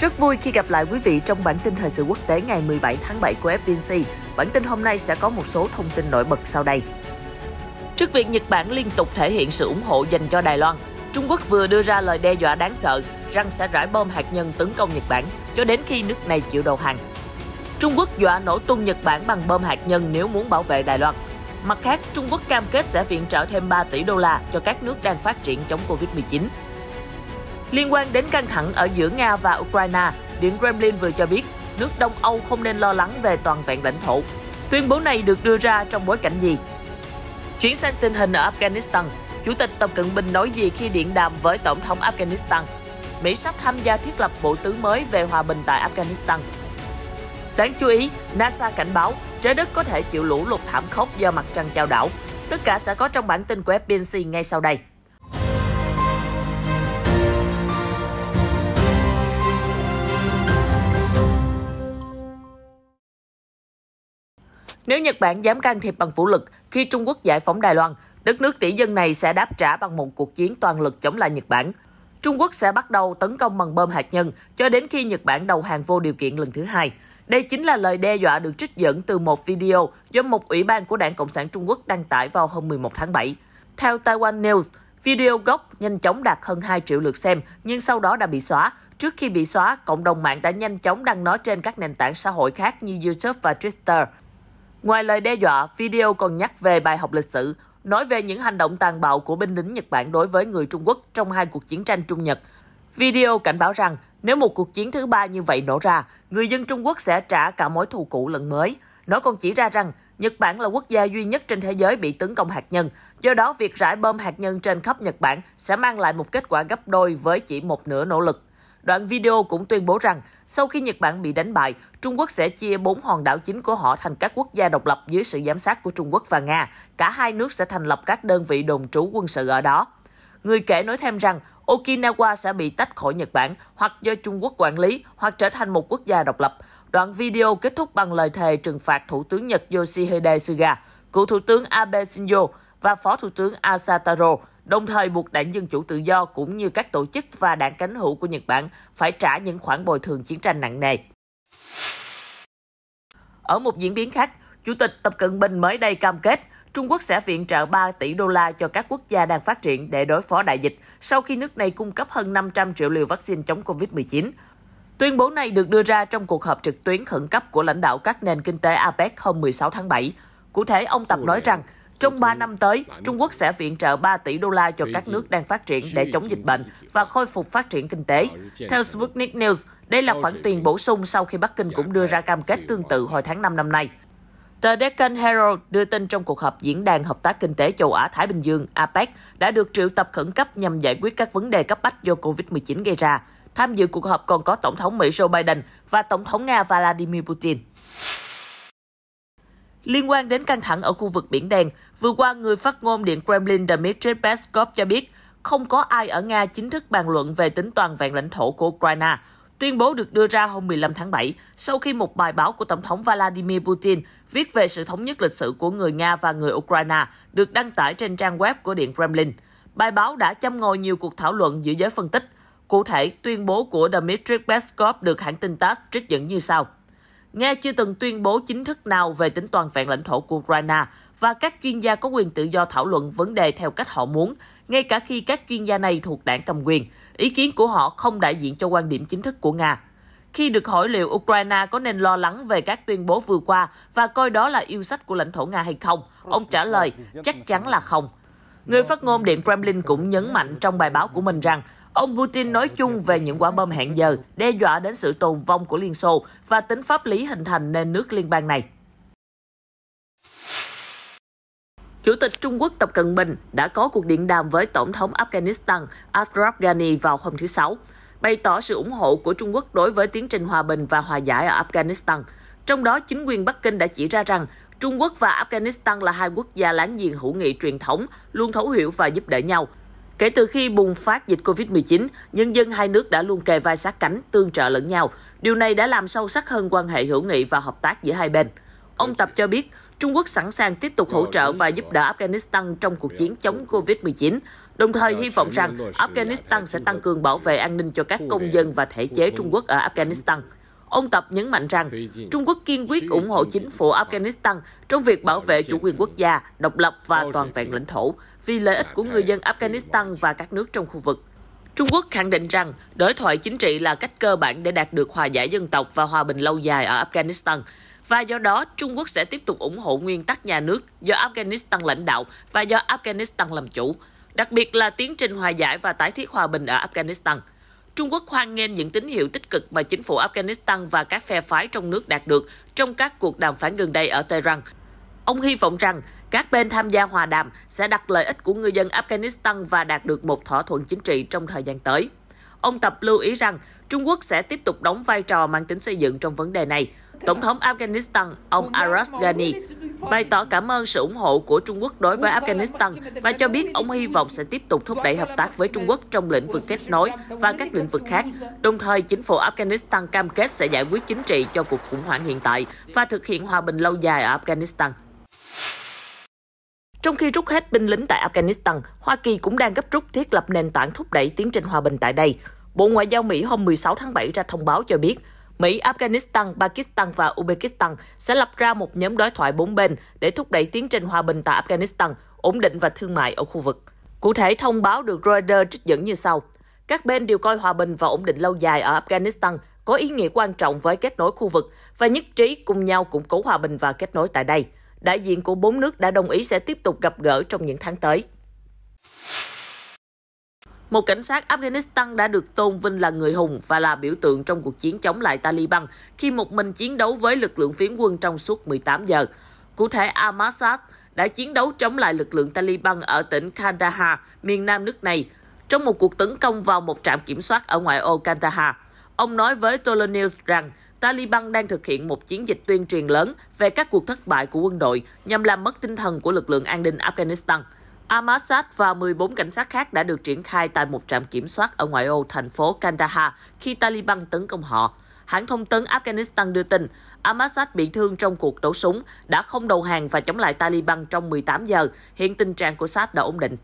Rất vui khi gặp lại quý vị trong bản tin thời sự quốc tế ngày 17 tháng 7 của FBNC. Bản tin hôm nay sẽ có một số thông tin nổi bật sau đây. Trước việc Nhật Bản liên tục thể hiện sự ủng hộ dành cho Đài Loan, Trung Quốc vừa đưa ra lời đe dọa đáng sợ rằng sẽ rải bom hạt nhân tấn công Nhật Bản cho đến khi nước này chịu đầu hàng. Trung Quốc dọa nổ tung Nhật Bản bằng bom hạt nhân nếu muốn bảo vệ Đài Loan. Mặt khác, Trung Quốc cam kết sẽ viện trợ thêm 3 tỷ đô la cho các nước đang phát triển chống Covid-19. Liên quan đến căng thẳng ở giữa Nga và Ukraine, Điện Kremlin vừa cho biết nước Đông Âu không nên lo lắng về toàn vẹn lãnh thổ. Tuyên bố này được đưa ra trong bối cảnh gì? Chuyển sang tình hình ở Afghanistan, Chủ tịch Tập Cận Bình nói gì khi điện đàm với Tổng thống Afghanistan? Mỹ sắp tham gia thiết lập bộ tứ mới về hòa bình tại Afghanistan. Đáng chú ý, NASA cảnh báo trái đất có thể chịu lũ lụt thảm khốc do mặt trăng chao đảo. Tất cả sẽ có trong bản tin của FBNC ngay sau đây. Nếu Nhật Bản dám can thiệp bằng vũ lực khi Trung Quốc giải phóng Đài Loan, đất nước tỷ dân này sẽ đáp trả bằng một cuộc chiến toàn lực chống lại Nhật Bản. Trung Quốc sẽ bắt đầu tấn công bằng bom hạt nhân cho đến khi Nhật Bản đầu hàng vô điều kiện lần thứ hai. Đây chính là lời đe dọa được trích dẫn từ một video do một ủy ban của Đảng Cộng sản Trung Quốc đăng tải vào hôm 11 tháng 7. Theo Taiwan News, video gốc nhanh chóng đạt hơn 2 triệu lượt xem nhưng sau đó đã bị xóa. Trước khi bị xóa, cộng đồng mạng đã nhanh chóng đăng nó trên các nền tảng xã hội khác như YouTube và Twitter. Ngoài lời đe dọa, video còn nhắc về bài học lịch sử, nói về những hành động tàn bạo của binh lính Nhật Bản đối với người Trung Quốc trong hai cuộc chiến tranh Trung Nhật. Video cảnh báo rằng nếu một cuộc chiến thứ ba như vậy nổ ra, người dân Trung Quốc sẽ trả cả mối thù cũ lẫn mới. Nó còn chỉ ra rằng Nhật Bản là quốc gia duy nhất trên thế giới bị tấn công hạt nhân, do đó việc rải bom hạt nhân trên khắp Nhật Bản sẽ mang lại một kết quả gấp đôi với chỉ một nửa nỗ lực. Đoạn video cũng tuyên bố rằng sau khi Nhật Bản bị đánh bại, Trung Quốc sẽ chia 4 hòn đảo chính của họ thành các quốc gia độc lập dưới sự giám sát của Trung Quốc và Nga. Cả hai nước sẽ thành lập các đơn vị đồn trú quân sự ở đó. Người kể nói thêm rằng Okinawa sẽ bị tách khỏi Nhật Bản hoặc do Trung Quốc quản lý hoặc trở thành một quốc gia độc lập. Đoạn video kết thúc bằng lời thề trừng phạt Thủ tướng Nhật Yoshihide Suga, cựu Thủ tướng Abe Shinzo và Phó Thủ tướng Asahi Taro, đồng thời buộc Đảng Dân Chủ Tự Do cũng như các tổ chức và đảng cánh hữu của Nhật Bản phải trả những khoản bồi thường chiến tranh nặng nề. Ở một diễn biến khác, Chủ tịch Tập Cận Bình mới đây cam kết Trung Quốc sẽ viện trợ 3 tỷ đô la cho các quốc gia đang phát triển để đối phó đại dịch sau khi nước này cung cấp hơn 500 triệu liều vaccine chống Covid-19. Tuyên bố này được đưa ra trong cuộc họp trực tuyến khẩn cấp của lãnh đạo các nền kinh tế APEC hôm 16 tháng 7. Cụ thể, ông Tập nói rằng trong 3 năm tới, Trung Quốc sẽ viện trợ 3 tỷ đô la cho các nước đang phát triển để chống dịch bệnh và khôi phục phát triển kinh tế. Theo Sputnik News, đây là khoản tiền bổ sung sau khi Bắc Kinh cũng đưa ra cam kết tương tự hồi tháng 5 năm nay. Tờ Deccan Herald đưa tin trong cuộc họp Diễn đàn Hợp tác Kinh tế Châu Á-Thái Bình Dương APEC đã được triệu tập khẩn cấp nhằm giải quyết các vấn đề cấp bách do Covid-19 gây ra. Tham dự cuộc họp còn có Tổng thống Mỹ Joe Biden và Tổng thống Nga Vladimir Putin. Liên quan đến căng thẳng ở khu vực Biển Đen, vừa qua người phát ngôn Điện Kremlin Dmitry Peskov cho biết không có ai ở Nga chính thức bàn luận về tính toàn vẹn lãnh thổ của Ukraine. Tuyên bố được đưa ra hôm 15 tháng 7 sau khi một bài báo của Tổng thống Vladimir Putin viết về sự thống nhất lịch sử của người Nga và người Ukraine được đăng tải trên trang web của Điện Kremlin. Bài báo đã châm ngòi nhiều cuộc thảo luận giữa giới phân tích. Cụ thể, tuyên bố của Dmitry Peskov được hãng tin TASS trích dẫn như sau. Nga chưa từng tuyên bố chính thức nào về tính toàn vẹn lãnh thổ của Ukraine và các chuyên gia có quyền tự do thảo luận vấn đề theo cách họ muốn, ngay cả khi các chuyên gia này thuộc đảng cầm quyền. Ý kiến của họ không đại diện cho quan điểm chính thức của Nga. Khi được hỏi liệu Ukraine có nên lo lắng về các tuyên bố vừa qua và coi đó là yêu sách của lãnh thổ Nga hay không, ông trả lời chắc chắn là không. Người phát ngôn Điện Kremlin cũng nhấn mạnh trong bài báo của mình rằng ông Putin nói chung về những quả bom hẹn giờ, đe dọa đến sự tồn vong của Liên Xô và tính pháp lý hình thành nên nước liên bang này. Chủ tịch Trung Quốc Tập Cận Bình đã có cuộc điện đàm với Tổng thống Afghanistan Ashraf Ghani vào hôm thứ Sáu, bày tỏ sự ủng hộ của Trung Quốc đối với tiến trình hòa bình và hòa giải ở Afghanistan. Trong đó, chính quyền Bắc Kinh đã chỉ ra rằng Trung Quốc và Afghanistan là hai quốc gia láng giềng hữu nghị truyền thống, luôn thấu hiểu và giúp đỡ nhau. Kể từ khi bùng phát dịch Covid-19, nhân dân hai nước đã luôn kề vai sát cánh, tương trợ lẫn nhau. Điều này đã làm sâu sắc hơn quan hệ hữu nghị và hợp tác giữa hai bên. Ông Tập cho biết, Trung Quốc sẵn sàng tiếp tục hỗ trợ và giúp đỡ Afghanistan trong cuộc chiến chống Covid-19, đồng thời hy vọng rằng Afghanistan sẽ tăng cường bảo vệ an ninh cho các công dân và thể chế Trung Quốc ở Afghanistan. Ông Tập nhấn mạnh rằng Trung Quốc kiên quyết ủng hộ chính phủ Afghanistan trong việc bảo vệ chủ quyền quốc gia, độc lập và toàn vẹn lãnh thổ vì lợi ích của người dân Afghanistan và các nước trong khu vực. Trung Quốc khẳng định rằng đối thoại chính trị là cách cơ bản để đạt được hòa giải dân tộc và hòa bình lâu dài ở Afghanistan. Và do đó, Trung Quốc sẽ tiếp tục ủng hộ nguyên tắc nhà nước do Afghanistan lãnh đạo và do Afghanistan làm chủ, đặc biệt là tiến trình hòa giải và tái thiết hòa bình ở Afghanistan. Trung Quốc hoan nghênh những tín hiệu tích cực mà chính phủ Afghanistan và các phe phái trong nước đạt được trong các cuộc đàm phán gần đây ở Tehran. Ông hy vọng rằng các bên tham gia hòa đàm sẽ đặt lợi ích của người dân Afghanistan và đạt được một thỏa thuận chính trị trong thời gian tới. Ông Tập lưu ý rằng Trung Quốc sẽ tiếp tục đóng vai trò mang tính xây dựng trong vấn đề này. Tổng thống Afghanistan, ông Ashraf Ghani, bày tỏ cảm ơn sự ủng hộ của Trung Quốc đối với Afghanistan và cho biết ông hy vọng sẽ tiếp tục thúc đẩy hợp tác với Trung Quốc trong lĩnh vực kết nối và các lĩnh vực khác. Đồng thời, chính phủ Afghanistan cam kết sẽ giải quyết chính trị cho cuộc khủng hoảng hiện tại và thực hiện hòa bình lâu dài ở Afghanistan. Trong khi rút hết binh lính tại Afghanistan, Hoa Kỳ cũng đang gấp rút thiết lập nền tảng thúc đẩy tiến trình hòa bình tại đây. Bộ Ngoại giao Mỹ hôm 16 tháng 7 ra thông báo cho biết, Mỹ, Afghanistan, Pakistan và Uzbekistan sẽ lập ra một nhóm đối thoại 4 bên để thúc đẩy tiến trình hòa bình tại Afghanistan, ổn định và thương mại ở khu vực. Cụ thể, thông báo được Reuters trích dẫn như sau. Các bên đều coi hòa bình và ổn định lâu dài ở Afghanistan có ý nghĩa quan trọng với kết nối khu vực và nhất trí cùng nhau củng cố hòa bình và kết nối tại đây. Đại diện của 4 nước đã đồng ý sẽ tiếp tục gặp gỡ trong những tháng tới. Một cảnh sát Afghanistan đã được tôn vinh là người hùng và là biểu tượng trong cuộc chiến chống lại Taliban khi một mình chiến đấu với lực lượng phiến quân trong suốt 18 giờ. Cụ thể, Ahmad Shah đã chiến đấu chống lại lực lượng Taliban ở tỉnh Kandahar, miền nam nước này, trong một cuộc tấn công vào một trạm kiểm soát ở ngoại ô Kandahar. Ông nói với Tolo News rằng Taliban đang thực hiện một chiến dịch tuyên truyền lớn về các cuộc thất bại của quân đội nhằm làm mất tinh thần của lực lượng an ninh Afghanistan. Ahmad Shah và 14 cảnh sát khác đã được triển khai tại một trạm kiểm soát ở ngoại ô thành phố Kandahar khi Taliban tấn công họ. Hãng thông tấn Afghanistan đưa tin, Ahmad Shah bị thương trong cuộc đấu súng, đã không đầu hàng và chống lại Taliban trong 18 giờ. Hiện tình trạng của Shah đã ổn định.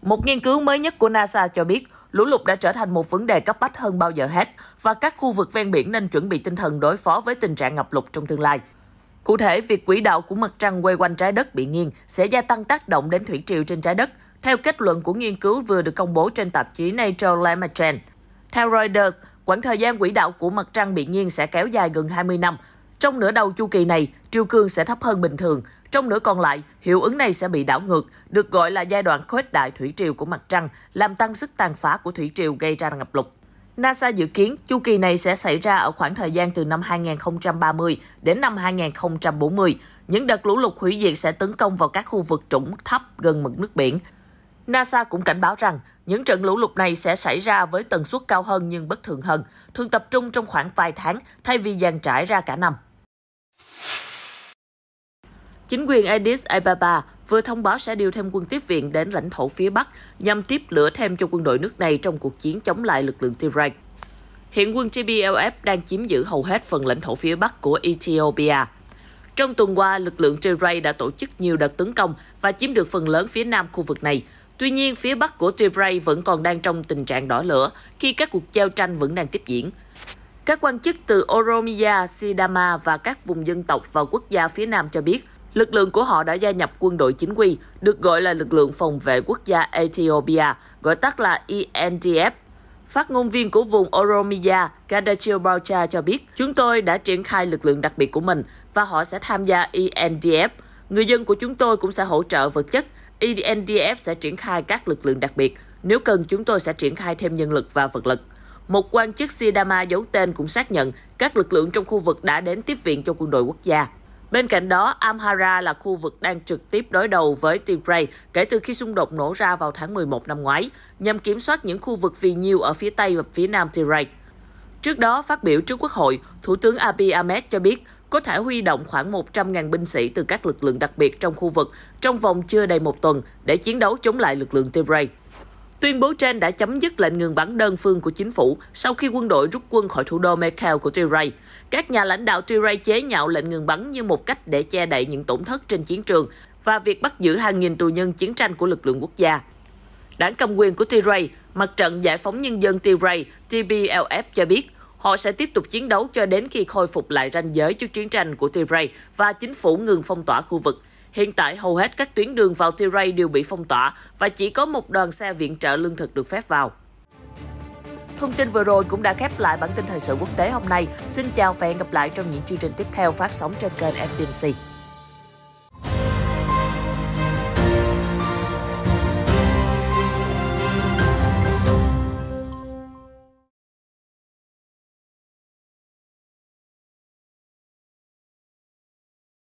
Một nghiên cứu mới nhất của NASA cho biết, lũ lụt đã trở thành một vấn đề cấp bách hơn bao giờ hết và các khu vực ven biển nên chuẩn bị tinh thần đối phó với tình trạng ngập lụt trong tương lai. Cụ thể, việc quỹ đạo của mặt trăng quay quanh trái đất bị nghiêng sẽ gia tăng tác động đến thủy triều trên trái đất, theo kết luận của nghiên cứu vừa được công bố trên tạp chí Nature Climate. Theo Reuters, quãng thời gian quỹ đạo của mặt trăng bị nghiêng sẽ kéo dài gần 20 năm. Trong nửa đầu chu kỳ này, triều cường sẽ thấp hơn bình thường. Trong nửa còn lại, hiệu ứng này sẽ bị đảo ngược, được gọi là giai đoạn khuếch đại thủy triều của mặt trăng, làm tăng sức tàn phá của thủy triều gây ra ngập lụt. NASA dự kiến chu kỳ này sẽ xảy ra ở khoảng thời gian từ năm 2030 đến năm 2040. Những đợt lũ lụt hủy diệt sẽ tấn công vào các khu vực trũng thấp gần mực nước biển. NASA cũng cảnh báo rằng những trận lũ lụt này sẽ xảy ra với tần suất cao hơn nhưng bất thường hơn, thường tập trung trong khoảng vài tháng thay vì dàn trải ra cả năm. Chính quyền Addis Ababa vừa thông báo sẽ điều thêm quân tiếp viện đến lãnh thổ phía Bắc nhằm tiếp lửa thêm cho quân đội nước này trong cuộc chiến chống lại lực lượng Tigray. Hiện quân TPLF đang chiếm giữ hầu hết phần lãnh thổ phía Bắc của Ethiopia. Trong tuần qua, lực lượng Tigray đã tổ chức nhiều đợt tấn công và chiếm được phần lớn phía nam khu vực này. Tuy nhiên, phía Bắc của Tigray vẫn còn đang trong tình trạng đỏ lửa khi các cuộc giao tranh vẫn đang tiếp diễn. Các quan chức từ Oromia, Sidama và các vùng dân tộc và quốc gia phía nam cho biết, lực lượng của họ đã gia nhập quân đội chính quy, được gọi là lực lượng phòng vệ quốc gia Ethiopia, gọi tắt là ENDF. Phát ngôn viên của vùng Oromia, Gadachew Baucha cho biết, chúng tôi đã triển khai lực lượng đặc biệt của mình và họ sẽ tham gia ENDF. Người dân của chúng tôi cũng sẽ hỗ trợ vật chất. ENDF sẽ triển khai các lực lượng đặc biệt. Nếu cần, chúng tôi sẽ triển khai thêm nhân lực và vật lực. Một quan chức Sidama giấu tên cũng xác nhận các lực lượng trong khu vực đã đến tiếp viện cho quân đội quốc gia. Bên cạnh đó, Amhara là khu vực đang trực tiếp đối đầu với Tigray kể từ khi xung đột nổ ra vào tháng 11 năm ngoái, nhằm kiểm soát những khu vực phì nhiêu ở phía Tây và phía Nam Tigray. Trước đó, phát biểu trước Quốc hội, Thủ tướng Abiy Ahmed cho biết có thể huy động khoảng 100.000 binh sĩ từ các lực lượng đặc biệt trong khu vực trong vòng chưa đầy một tuần để chiến đấu chống lại lực lượng Tigray. Tuyên bố trên đã chấm dứt lệnh ngừng bắn đơn phương của chính phủ sau khi quân đội rút quân khỏi thủ đô Mekelle của Tigray. Các nhà lãnh đạo Tigray chế nhạo lệnh ngừng bắn như một cách để che đậy những tổn thất trên chiến trường và việc bắt giữ hàng nghìn tù nhân chiến tranh của lực lượng quốc gia. Đảng cầm quyền của Tigray, Mặt trận Giải phóng Nhân dân Tigray (TPLF) cho biết họ sẽ tiếp tục chiến đấu cho đến khi khôi phục lại ranh giới trước chiến tranh của Tigray và chính phủ ngừng phong tỏa khu vực. Hiện tại, hầu hết các tuyến đường vào Tigray đều bị phong tỏa và chỉ có một đoàn xe viện trợ lương thực được phép vào. Thông tin vừa rồi cũng đã khép lại bản tin thời sự quốc tế hôm nay. Xin chào và hẹn gặp lại trong những chương trình tiếp theo phát sóng trên kênh FPTC.